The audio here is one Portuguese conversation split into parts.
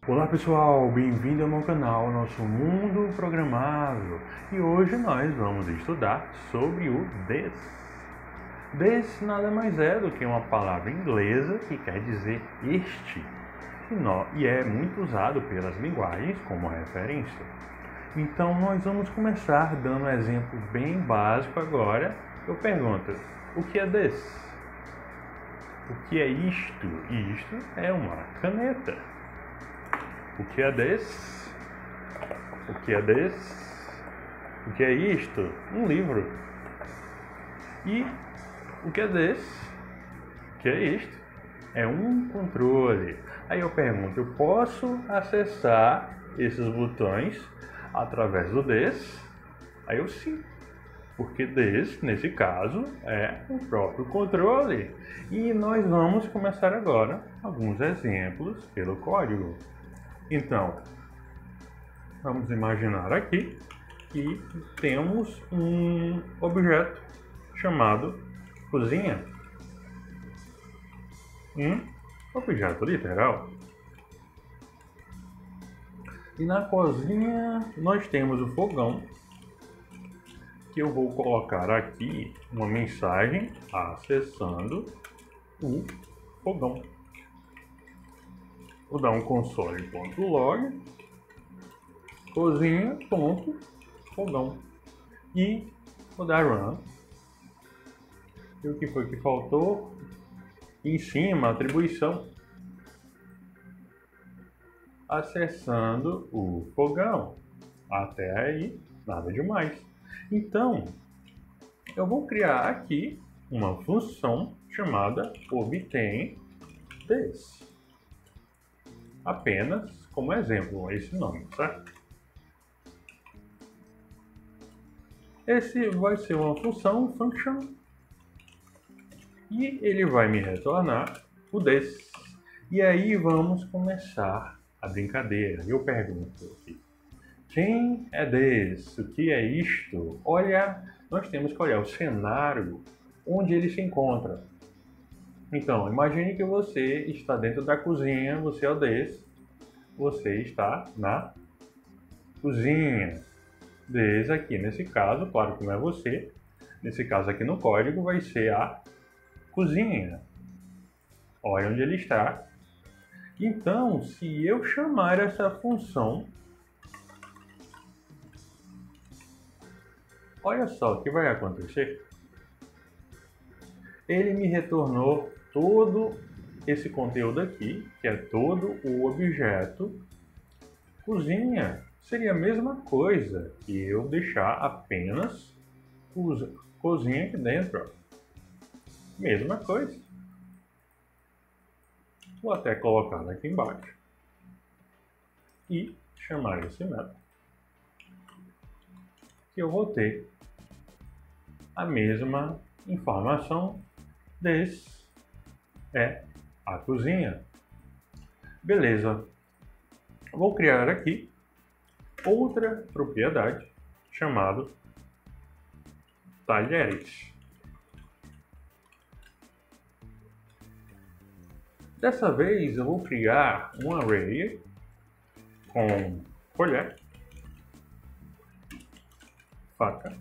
Olá pessoal, bem-vindo ao meu canal Nosso Mundo Programável, e hoje nós vamos estudar sobre o this. This nada mais é do que uma palavra inglesa que quer dizer este, e é muito usado pelas linguagens como referência. Então nós vamos começar dando um exemplo bem básico agora. Eu pergunto, o que é this? O que é isto? Isto é uma caneta. O que é this? O que é this? O que é isto? Um livro. E o que é this? O que é isto? É um controle. Aí eu pergunto, eu posso acessar esses botões através do this? Aí eu sim. Porque this, nesse caso, é o próprio controle. E nós vamos começar agora alguns exemplos pelo código. Então, vamos imaginar aqui que temos um objeto chamado cozinha. Um objeto literal. E na cozinha nós temos o fogão, que eu vou colocar aqui uma mensagem acessando o fogão. Vou dar um console.log cozinha.fogão e vou dar run. E o que foi que faltou? Em cima, atribuição. Acessando o fogão. Até aí, nada demais. Então, eu vou criar aqui uma função chamada obtain this. Apenas como exemplo esse nome, certo? Esse vai ser uma function e ele vai me retornar o this. E aí vamos começar a brincadeira. Eu pergunto aqui, quem é this? O que é isto? Olha, nós temos que olhar o cenário onde ele se encontra. Então, imagine que você está dentro da cozinha, você é o this, você está na cozinha. This aqui, nesse caso, claro que não é você, nesse caso aqui no código vai ser a cozinha. Olha onde ele está. Então, se eu chamar essa função, olha só o que vai acontecer. Ele me retornou todo esse conteúdo aqui, que é todo o objeto cozinha. Seria a mesma coisa que eu deixar apenas cozinha aqui dentro. Mesma coisa. Vou até colocar aqui embaixo e chamar esse método, que eu vou ter a mesma informação. This é a cozinha. Beleza. Vou criar aqui outra propriedade chamada talheres. Dessa vez eu vou criar um array com colher, faca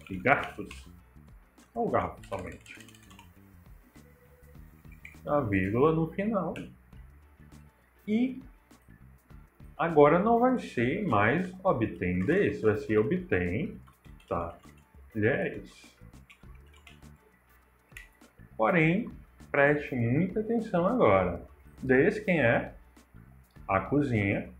e garfos, ou garfo somente. A vírgula no final. E agora não vai ser mais obtain this, vai ser obtain talheres. Porém, preste muita atenção agora. This quem é? A cozinha.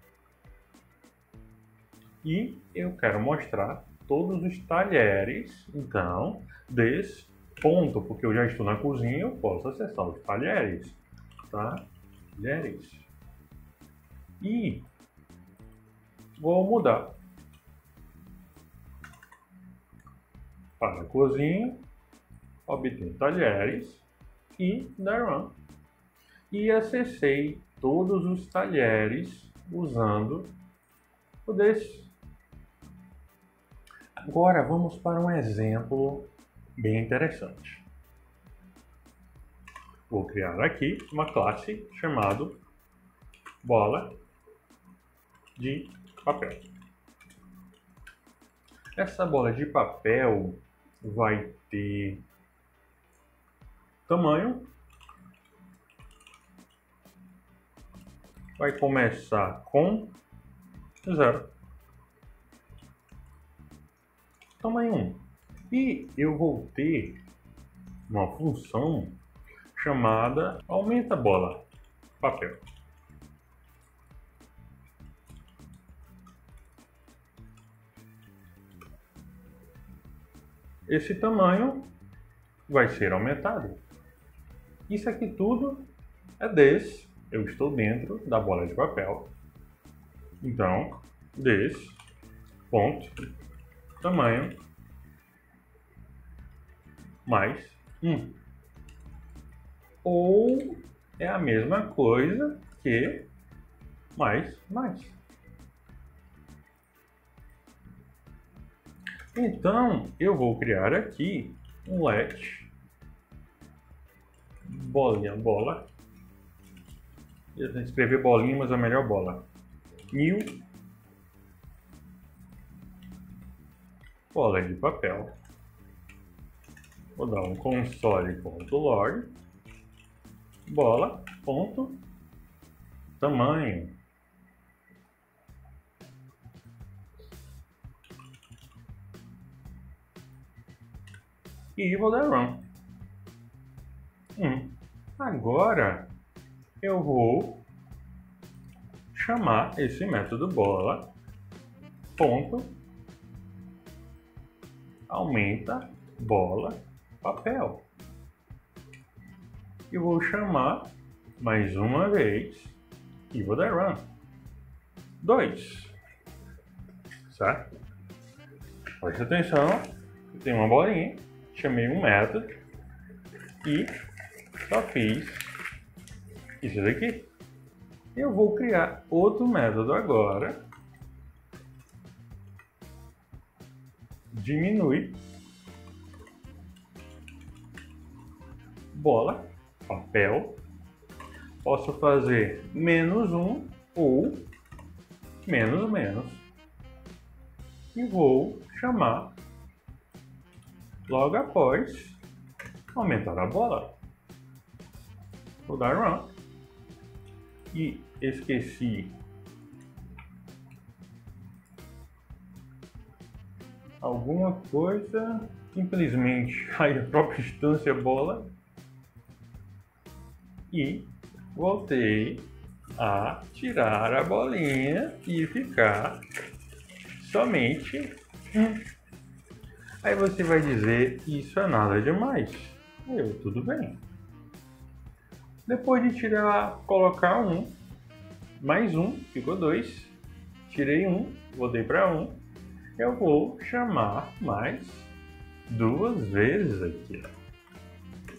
E eu quero mostrar todos os talheres. Então, this ponto, porque eu já estou na cozinha, eu posso acessar os talheres. Talheres. E vou mudar para a cozinha, obter talheres e dar run. E acessei todos os talheres usando o this. Agora vamos para um exemplo bem interessante. Vou criar aqui uma classe chamada bola de papel. Essa bola de papel vai ter tamanho, vai começar com 0, tamanho 1. E eu vou ter uma função chamada aumenta bola papel. Esse tamanho vai ser aumentado. Isso aqui tudo é desse. Eu estou dentro da bola de papel. Então, desse ponto tamanho mais 1. Ou é a mesma coisa que mais. Então, eu vou criar aqui um let bola. Eu tenho que escrever bolinha, mas é melhor bola. New bola de papel. Vou dar um console.log bola ponto tamanho. E vou dar run. Agora eu vou chamar esse método bola ponto aumenta bola papel. E vou chamar mais uma vez e vou dar run. 2. Certo? Preste atenção, eu tenho uma bolinha, chamei um método e só fiz isso daqui. Eu vou criar outro método agora. Diminui bola papel. Posso fazer -1 ou menos. E vou chamar logo após aumentar a bola. Vou dar run. E esqueci alguma coisa. Simplesmente aí a própria instância bola. E voltei a tirar a bolinha e ficar somente. Aí você vai dizer, isso é nada demais. Tudo bem. Depois de tirar, colocar 1, mais 1, ficou 2. Tirei 1, voltei para 1. Eu vou chamar mais 2 vezes aqui.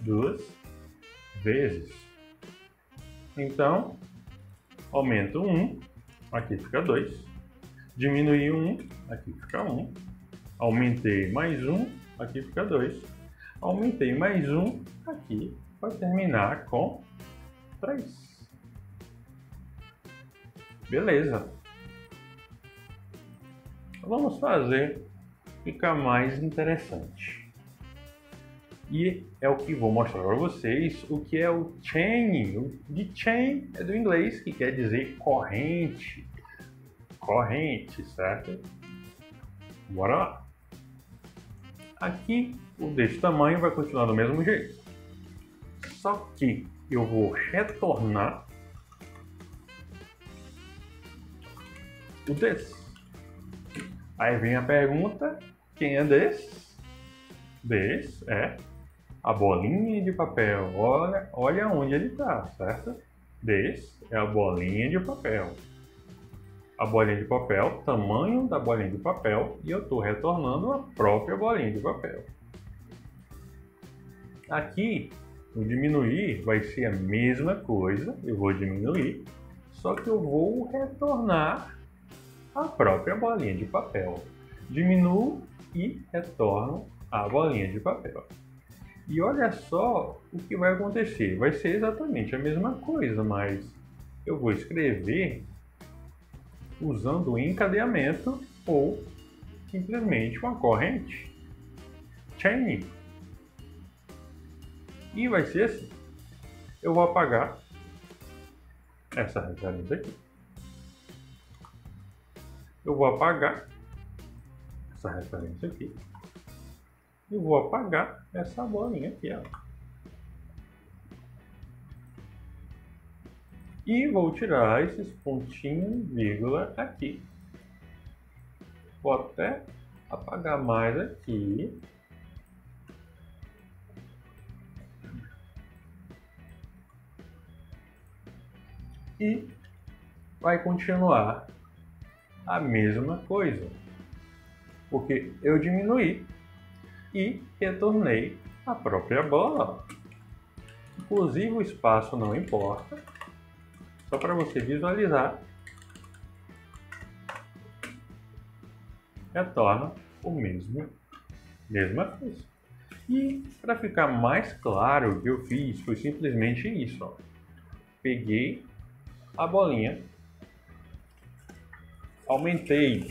2 vezes. Então, aumento 1, aqui fica 2. Diminui 1, aqui fica 1. Aumentei mais 1, aqui fica 2. Aumentei mais 1, aqui vai terminar com 3. Beleza. Vamos fazer ficar mais interessante. E é o que vou mostrar para vocês o que é o chain. O de chain é do inglês, que quer dizer corrente. Corrente, certo? Bora lá. Aqui, o desse tamanho vai continuar do mesmo jeito. Só que eu vou retornar o desse. Aí vem a pergunta, quem é desse? Desse é a bolinha de papel. Olha onde ele está, certo? Desse é a bolinha de papel. A bolinha de papel, tamanho da bolinha de papel, e eu estou retornando a própria bolinha de papel. Aqui, o diminuir vai ser a mesma coisa, eu vou diminuir, só que eu vou retornar a própria bolinha de papel. Diminuo e retorno a bolinha de papel. E olha só o que vai acontecer. Vai ser exatamente a mesma coisa, mas eu vou escrever usando o encadeamento ou simplesmente uma corrente. Chain. E vai ser assim. Eu vou apagar essa referência aqui. Eu vou apagar essa referência aqui. E vou apagar essa bolinha aqui, ó. E vou tirar esses pontinhos, vírgula aqui. Vou até apagar mais aqui. E vai continuar a mesma coisa, porque eu diminuí e retornei a própria bola. Inclusive o espaço não importa, só para você visualizar. Retorna o mesma coisa. E para ficar mais claro, o que eu fiz foi simplesmente isso, ó. Peguei a bolinha, aumentei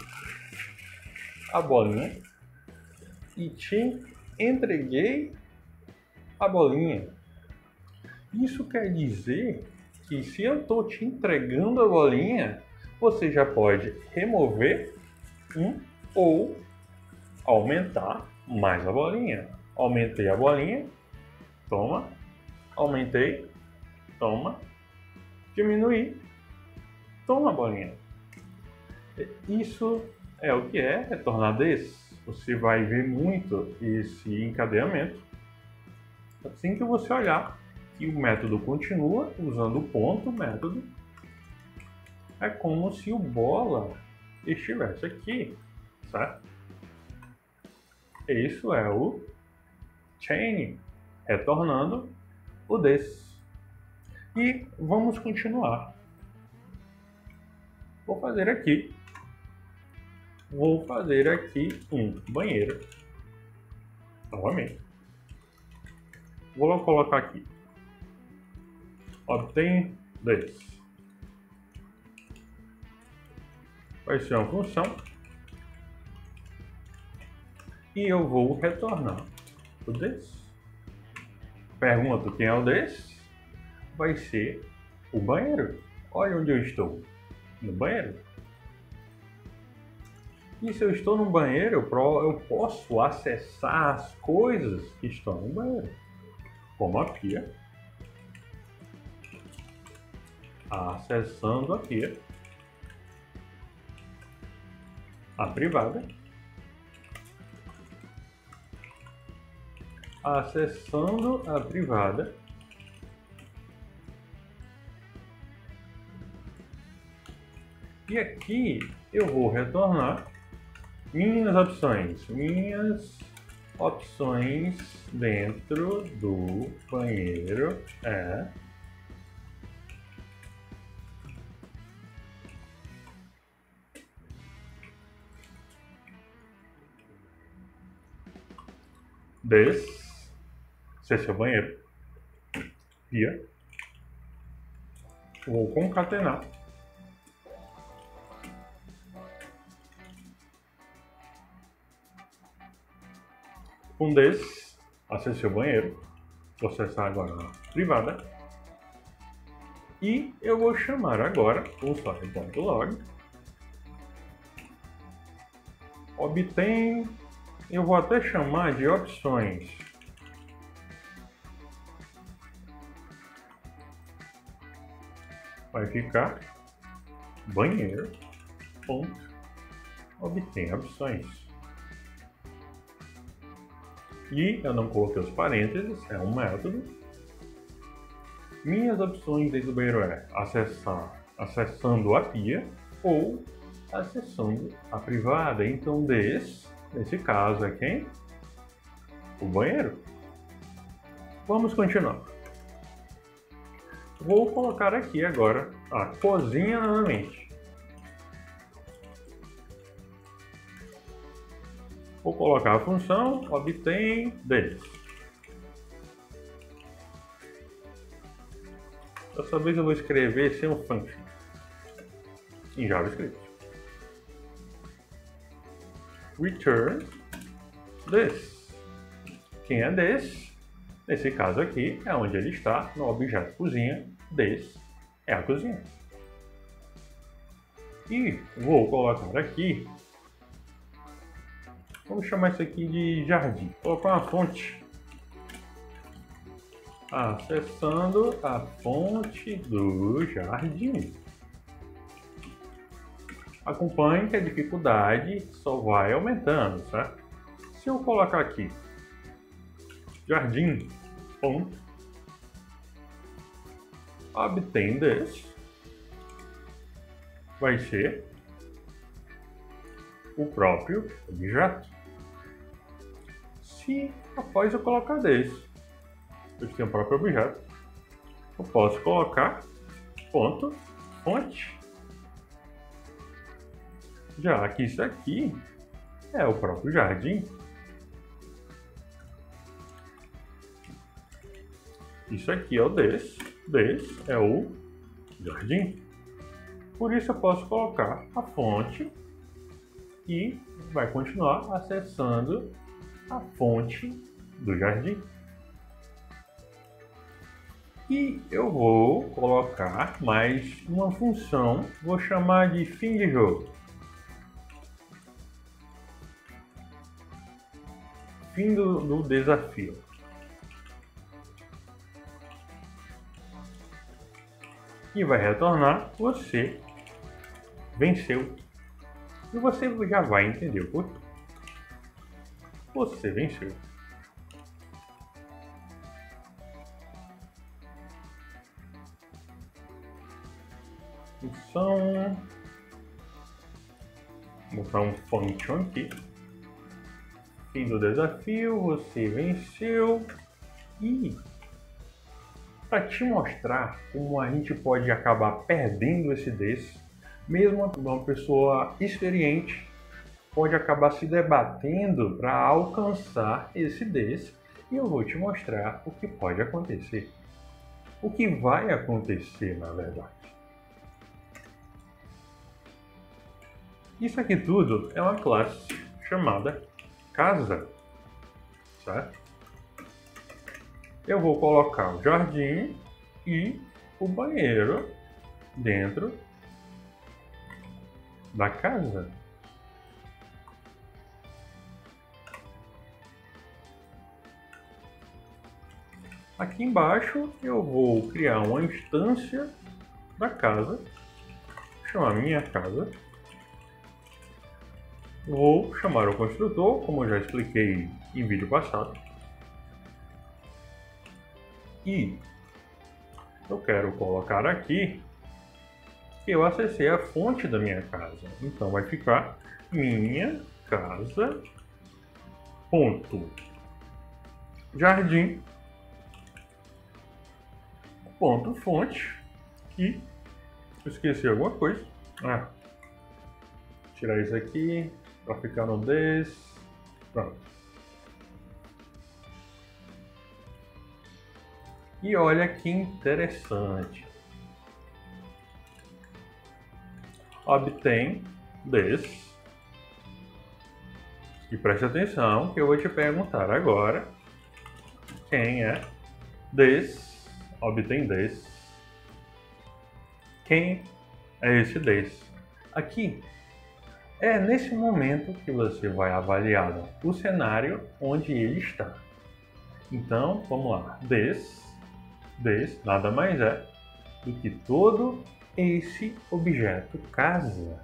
a bolinha e te entreguei a bolinha. Isso quer dizer que se eu estou te entregando a bolinha, você já pode remover ou aumentar mais a bolinha. Aumentei a bolinha, toma, aumentei, toma, diminuir, toma a bolinha. Isso é o que é retornar this. Você vai ver muito esse encadeamento assim que você olhar que o método continua usando o ponto método. É como se o bola estivesse aqui, certo? Isso é o chain, retornando o this. E vamos continuar. Vou fazer aqui um banheiro. Novamente. Vou colocar aqui. Obtém this. Vai ser uma função. E eu vou retornar o this. Pergunto quem é o this. Vai ser o banheiro. Olha onde eu estou. No banheiro. E se eu estou no banheiro, eu posso acessar as coisas que estão no banheiro. Como a pia. Acessando a pia. A privada. Acessando a privada. E aqui eu vou retornar minhas opções dentro do banheiro é this, esse é seu banheiro, pia, vou concatenar com this, acessei o banheiro, vou acessar agora na privada e eu vou chamar agora o usuário.log, obtém, eu vou até chamar de opções, vai ficar banheiro ponto obtém opções. E eu não coloquei os parênteses, é um método. Minhas opções dentro do banheiro é acessando a pia ou acessando a privada. Então nesse caso é quem? O banheiro. Vamos continuar. Vou colocar aqui agora a cozinha novamente. Vou colocar a função obtém this. Dessa vez eu vou escrever sem um function em JavaScript. Return this. Quem é this? Nesse caso aqui é onde ele está, no objeto cozinha. This é a cozinha. E vou colocar aqui, vamos chamar isso aqui de jardim. Vou colocar uma fonte. Acessando a fonte do jardim. Acompanhe que a dificuldade só vai aumentando, certo? Se eu colocar aqui jardim ponto obtain this, vai ser o próprio objeto. Se após eu colocar this, eu tenho o próprio objeto, eu posso colocar ponto fonte, já que isso aqui é o próprio jardim. Isso aqui é o this é o jardim. Por isso eu posso colocar a fonte e vai continuar acessando a fonte do jardim. E eu vou colocar mais uma função, vou chamar de fim de jogo. Fim do desafio. E vai retornar você venceu. E você já vai entender o porquê. Você venceu. Função. Vou botar um function aqui. Fim do desafio, você venceu. E para te mostrar como a gente pode acabar perdendo esse desse, mesmo uma pessoa experiente pode acabar se debatendo para alcançar esse desse, e eu vou te mostrar o que pode acontecer. O que vai acontecer, na verdade. Isso aqui tudo é uma classe chamada casa, certo? Eu vou colocar o jardim e o banheiro dentro da casa. Aqui embaixo eu vou criar uma instância da casa, chamar minha casa. Vou chamar o construtor, como eu já expliquei em vídeo passado. E eu quero colocar aqui que eu acessei a fonte da minha casa. Então vai ficar minha casa ponto jardim ponto fonte. E eu esqueci alguma coisa. Tirar isso aqui para ficar no this. Pronto. E olha que interessante. Obtain this. E preste atenção que eu vou te perguntar agora quem é this. Obtain this. Quem é esse this? Aqui é nesse momento que você vai avaliar o cenário onde ele está. Então, vamos lá. This nada mais é do que todo esse objeto casa.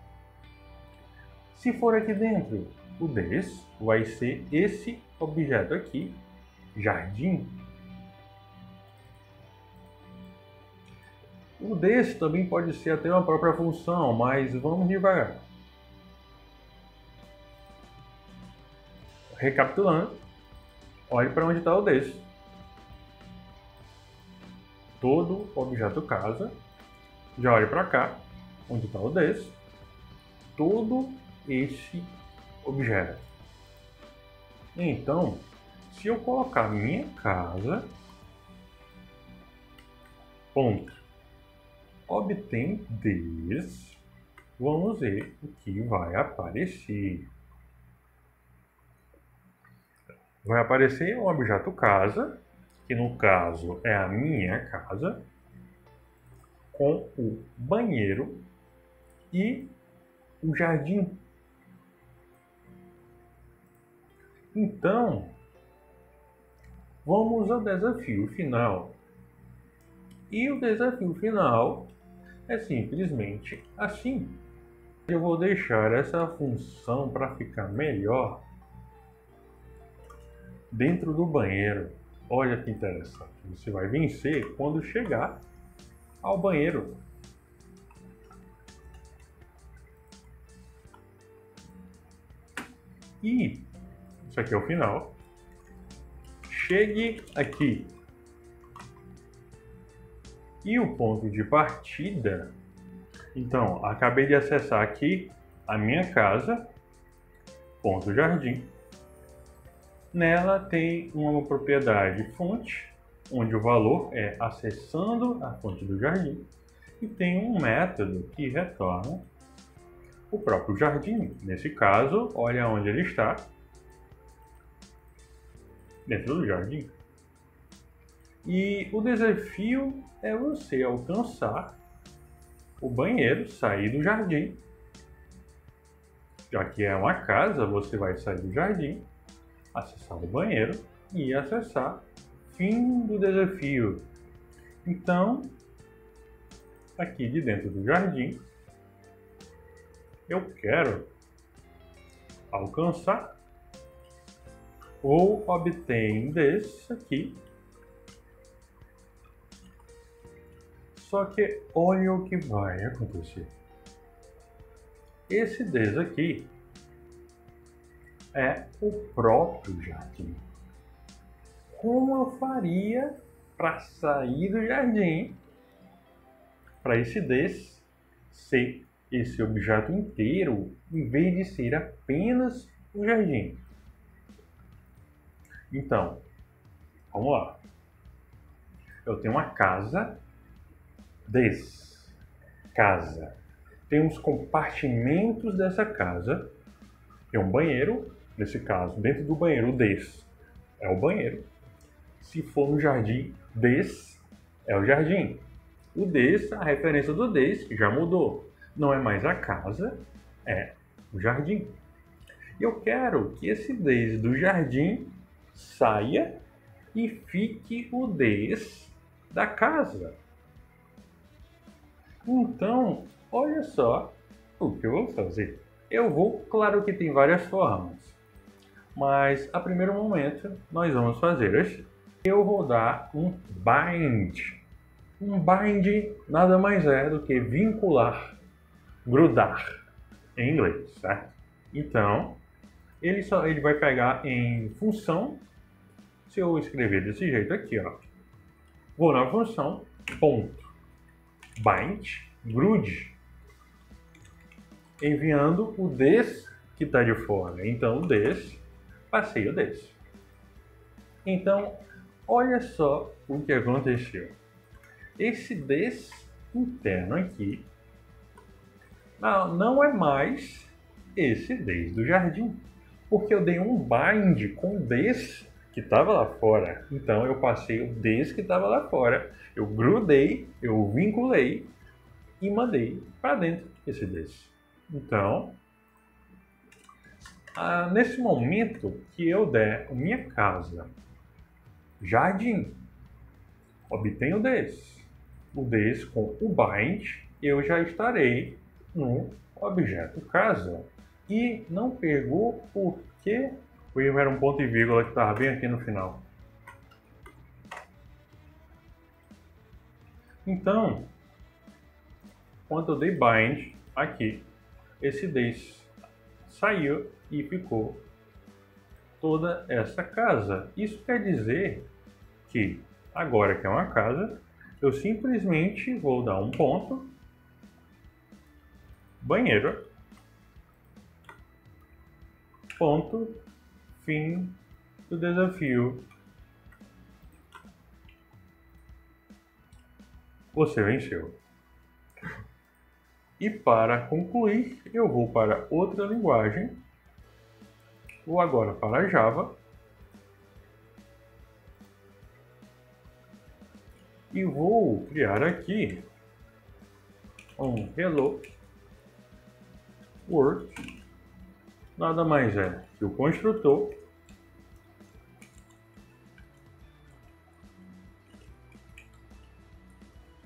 Se for aqui dentro, o this vai ser esse objeto aqui, jardim. O this também pode ser até uma própria função, mas vamos devagar. Recapitulando, olhe para onde está o this. Todo objeto casa. Já olhe para cá, onde está o this. Todo esse objeto. Então, se eu colocar minha casa, ponto, obtém this, vamos ver o que vai aparecer. Vai aparecer um objeto casa, que no caso é a minha casa, com o banheiro e o jardim. Então, vamos ao desafio final. E o desafio final é simplesmente assim. Eu vou deixar essa função para ficar melhor dentro do banheiro. Olha que interessante. Você vai vencer quando chegar ao banheiro. E isso aqui é o final. Chegue aqui. E o ponto de partida. Então, acabei de acessar aqui a minha casa, ponto jardim. Nela tem uma propriedade fonte, onde o valor é acessando a fonte do jardim. E tem um método que retorna o próprio jardim. Nesse caso, olha onde ele está. Dentro do jardim. E o desafio é você alcançar o banheiro, sair do jardim. Já que é uma casa, você vai sair do jardim, acessar o banheiro e acessar fim do desafio. Então, aqui de dentro do jardim, eu quero alcançar ou obter desse aqui. Só que olha o que vai acontecer. Esse des aqui é o próprio jardim. Como eu faria para sair do jardim? Para esse des ser esse objeto inteiro, em vez de ser apenas o jardim. Então, vamos lá. Eu tenho uma casa, casa. Tem os compartimentos dessa casa. Tem um banheiro, nesse caso, dentro do banheiro, é o banheiro. Se for no jardim, é o jardim. O a referência do já mudou. Não é mais a casa, é o jardim. E eu quero que esse do jardim saia e fique o da casa. Então, olha só o que eu vou fazer. Claro que tem várias formas, mas a primeiro momento nós vamos fazer assim. Eu vou dar um bind. Um bind nada mais é do que vincular, grudar em inglês, certo? Então, ele vai pegar em função. Se eu escrever desse jeito aqui, ó, vou na função ponto bind, grude, enviando o que está de fora. Então, o passei o Então, olha só o que aconteceu. Esse interno aqui não é mais esse do jardim, porque eu dei um bind com o que estava lá fora. Então eu passei o que estava lá fora, eu grudei, eu vinculei e mandei para dentro esse Então, nesse momento que eu der a minha casa, jardim, obtenho o com o bind, eu já estarei no objeto casa. E não pegou porque o erro era um ponto e vírgula que estava bem aqui no final. Então, quando eu dei bind aqui, esse saiu e ficou toda essa casa. Isso quer dizer que agora que é uma casa, eu simplesmente vou dar um ponto, banheiro, ponto, fim do desafio. Você venceu. E para concluir, eu vou para outra linguagem, vou agora para Java, e vou criar aqui um Hello World, nada mais é que o construtor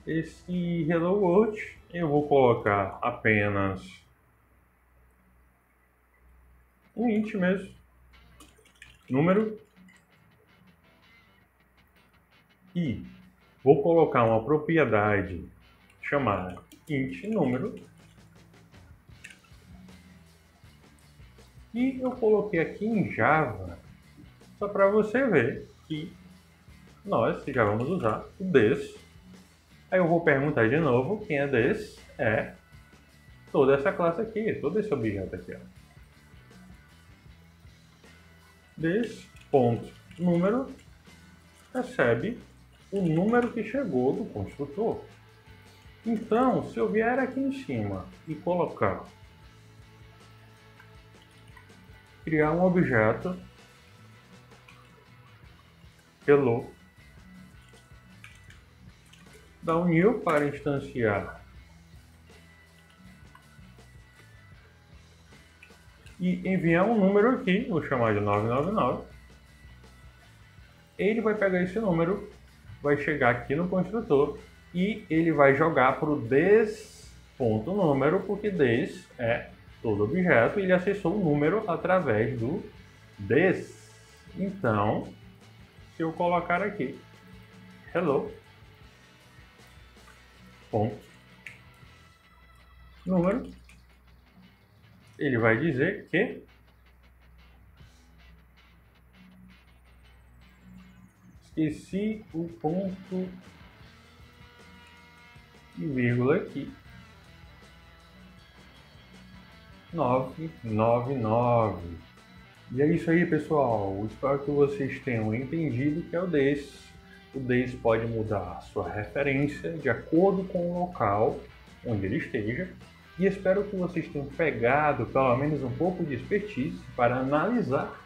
esse Hello World eu vou colocar apenas um int mesmo, número, e vou colocar uma propriedade chamada int número, e eu coloquei aqui em Java só para você ver que nós já vamos usar o this. Aí eu vou perguntar de novo quem é this, é toda essa classe aqui, todo esse objeto aqui, ó. This ponto número recebe o número que chegou do construtor. Então, se eu vier aqui em cima e colocar, criar um objeto hello, dar um new para instanciar e enviar um número aqui, vou chamar de 999, ele vai pegar esse número, vai chegar aqui no construtor e ele vai jogar para o this.número, porque this é todo objeto e ele acessou o número através do this. Então, se eu colocar aqui hello ponto número, ele vai dizer que esqueci o ponto e vírgula aqui, 999. E é isso aí, pessoal. Espero que vocês tenham entendido que é o this. O this pode mudar a sua referência de acordo com o local onde ele esteja. E espero que vocês tenham pegado pelo menos um pouco de expertise para analisar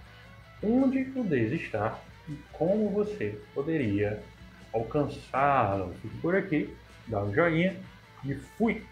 onde o this está e como você poderia alcançá-lo. Fique por aqui, dá um joinha e fui!